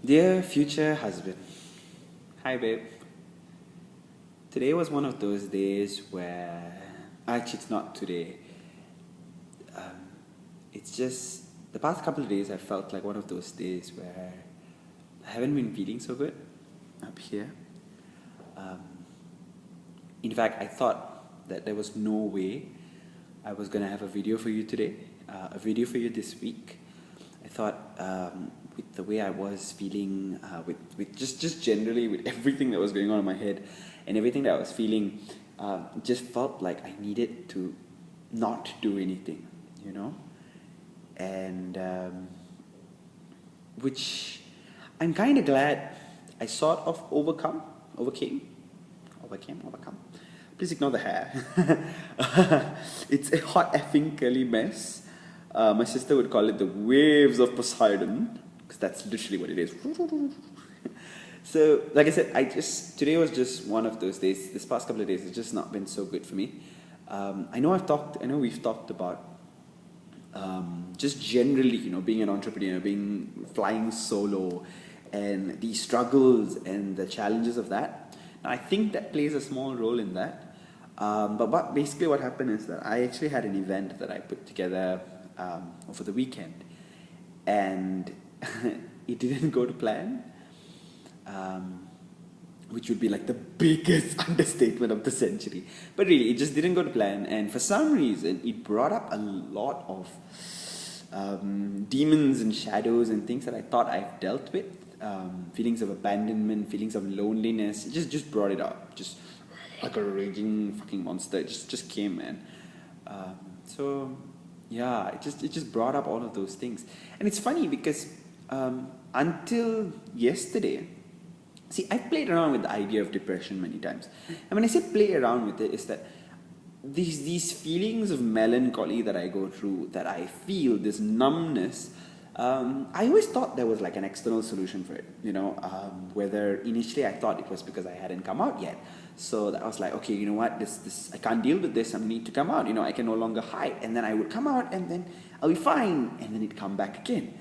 Dear future husband, hi babe. Today was one of those days where, actually, it's not today. It's just the past couple of days I felt like one of those days where I haven't been feeling so good up here. Um, in fact, I thought that there was no way I was going to have a video for you today, a video for you this week. I thought with the way I was feeling, with just generally with everything that was going on in my head and everything that I was feeling, just felt like I needed to not do anything, you know? And which I'm kind of glad I sort of overcame. Please ignore the hair. It's a hot effing curly mess. My sister would call it the waves of Poseidon, because that's literally what it is. So, like I said, today was just one of those days. This past couple of days, it's just not been so good for me. I know we've talked about just generally, being an entrepreneur, flying solo, and the struggles and the challenges of that. Now, I think that plays a small role in that. But basically, what happened is that I actually had an event that I put together over the weekend, and it didn't go to plan, which would be like the biggest understatement of the century. But really, it just didn't go to plan, and for some reason, it brought up a lot of demons and shadows and things that I thought I've dealt with. Feelings of abandonment, feelings of loneliness. It just brought it up, just like a raging fucking monster. It just came, man. So yeah, it just brought up all of those things, and it's funny because until yesterday, see, I've played around with the idea of depression many times, and when I say play around with it, is that these feelings of melancholy that I go through, that I feel, this numbness. I always thought there was like an external solution for it, whether initially I thought it was because I hadn't come out yet. So I was like, okay, you know what, this I can't deal with this, I need to come out, I can no longer hide. And then I would come out and then I'll be fine, and then it'd come back again.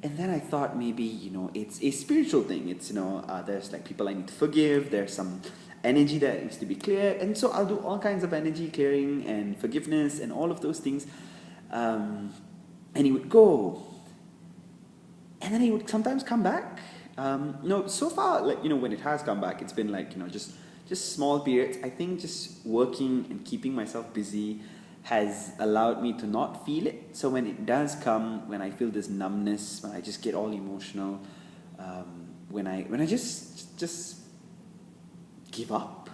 And then I thought maybe, it's a spiritual thing. It's, there's like people I need to forgive, there's some energy that needs to be clear, and so I'll do all kinds of energy clearing and forgiveness and all of those things. And he would go, and then he would sometimes come back. So far, like, when it has come back, it's been like, just small periods. I think just working and keeping myself busy has allowed me to not feel it. So when it does come, when I feel this numbness, when I just get all emotional, when I just give up.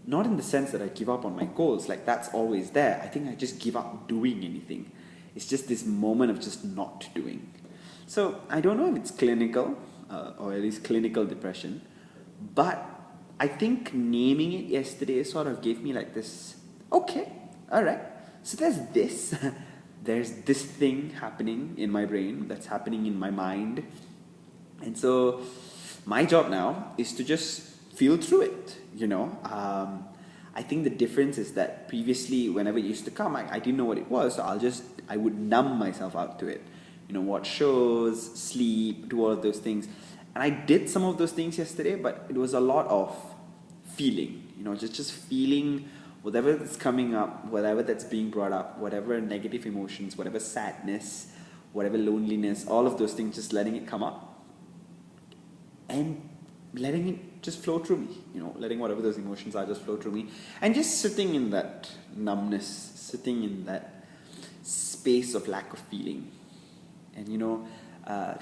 Not in the sense that I give up on my goals, like that's always there. I think I just give up doing anything. It's just this moment of just not doing. So I don't know if it's clinical, or at least clinical depression, but I think naming it yesterday sort of gave me like this, okay, alright, so there's this thing happening in my brain, that's happening in my mind, and so my job now is to just feel through it, I think the difference is that previously, whenever it used to come, I didn't know what it was, so I would numb myself out to it. Watch shows, sleep, do all of those things. And I did some of those things yesterday, but it was a lot of feeling, just feeling whatever that's coming up, whatever that's being brought up, whatever negative emotions, whatever sadness, whatever loneliness, all of those things, just letting it come up and letting it just flow through me, letting whatever those emotions are just flow through me, and just sitting in that numbness, sitting in that space of lack of feeling. And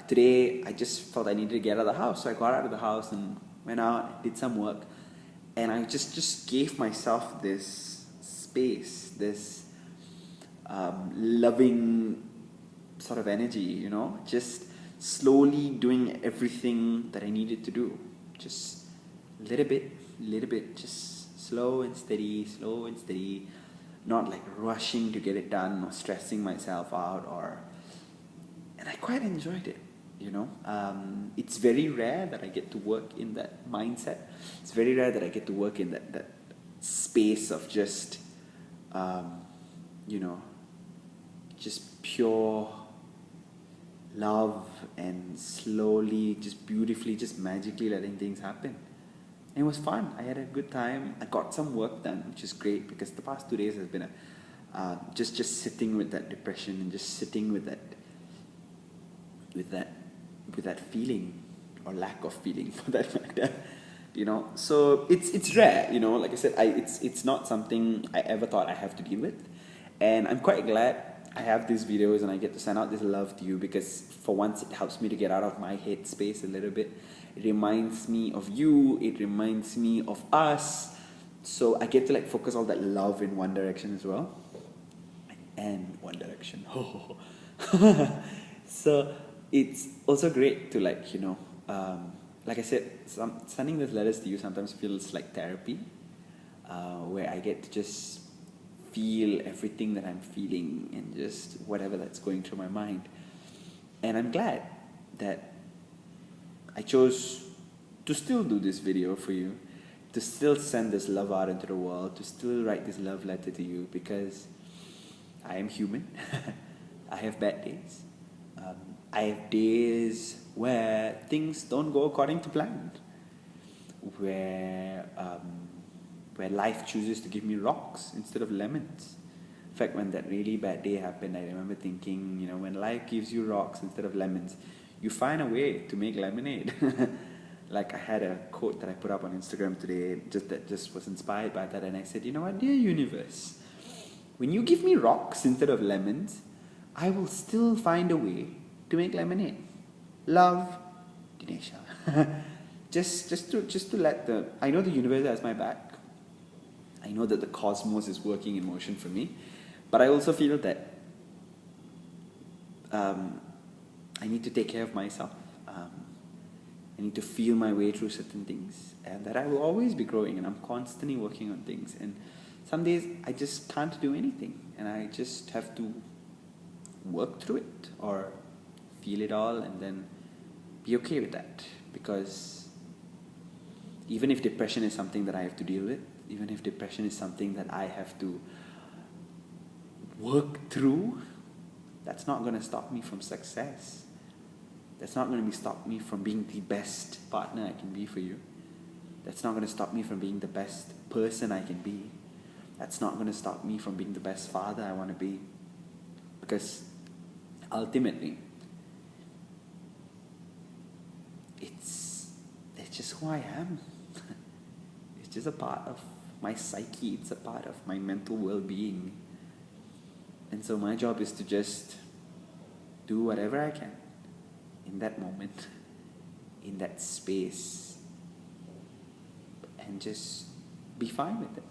today I just felt I needed to get out of the house, so I got out of the house and went out, did some work, and I just gave myself this space, this loving sort of energy, just slowly doing everything that I needed to do, just little bit, just slow and steady, not like rushing to get it done or stressing myself out, and I quite enjoyed it, It's very rare that I get to work in that mindset. It's very rare that I get to work in that space of just, just pure love and slowly, just beautifully, just magically letting things happen. And it was fun. I had a good time. I got some work done, which is great because the past 2 days has been just sitting with that depression and just sitting with that feeling or lack of feeling for that matter. So it's rare. Like I said, it's not something I ever thought I have to deal with, and I'm quite glad I have these videos and I get to send out this love to you, because for once it helps me to get out of my head space a little bit. It reminds me of you, it reminds me of us, so I get to focus all that love in one direction as well, and one direction. So it's also great to like I said, sending these letters to you sometimes feels like therapy, where I get to just feel everything that I'm feeling and just whatever that's going through my mind. And I'm glad that I chose to still do this video for you, to still send this love out into the world, to still write this love letter to you, because I am human. I have bad days. I have days where things don't go according to plan, where life chooses to give me rocks instead of lemons. In fact, when that really bad day happened, I remember thinking, when life gives you rocks instead of lemons, you find a way to make lemonade. I had a quote that I put up on Instagram today that was inspired by that, and I said, what, dear universe, when you give me rocks instead of lemons, I will still find a way to make lemonade. Love, Dhinesha. just to let I know the universe has my back. I know that the cosmos is working in motion for me, but I also feel that I need to take care of myself. I need to feel my way through certain things, and that I will always be growing, and I'm constantly working on things. And some days I just can't do anything, and I just have to work through it or feel it all and then be okay with that. Because even if depression is something that I have to deal with, even if depression is something that I have to work through, that's not going to stop me from success. That's not going to stop me from being the best partner I can be for you. That's not going to stop me from being the best person I can be. That's not going to stop me from being the best father I want to be. Because ultimately, it's just who I am. It's just a part of my psyche. It's a part of my mental well-being. And so my job is to just do whatever I can in that moment, in that space, and just be fine with it.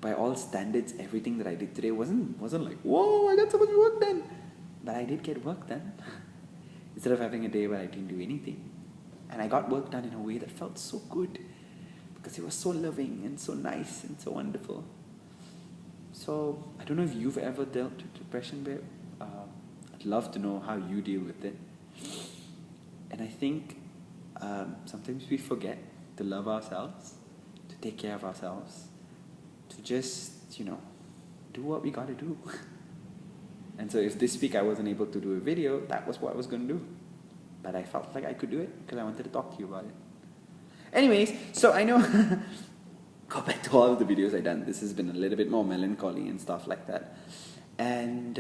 By all standards, everything that I did today wasn't like, whoa, I got so much work done. But I did get work done. Instead of having a day where I didn't do anything. And I got work done in a way that felt so good, because it was so loving and so nice and so wonderful. So, I don't know if you've ever dealt with depression, babe. I'd love to know how you deal with it. And I think sometimes we forget to love ourselves, to take care of ourselves, to just, do what we gotta do. And so if this week I wasn't able to do a video, that was what I was going to do. But I felt like I could do it because I wanted to talk to you about it. Anyways, so I know, go back to all of the videos I've done. This has been a little bit more melancholy and stuff like that. And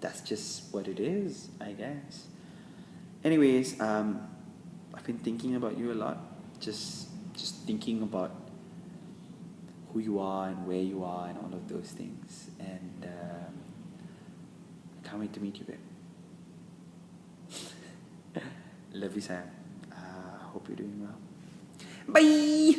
that's just what it is, I guess. Anyways, I've been thinking about you a lot. Just thinking about who you are and where you are and all of those things. And I can't wait to meet you, babe. Love you, Sam. Hope you're doing well. Bye!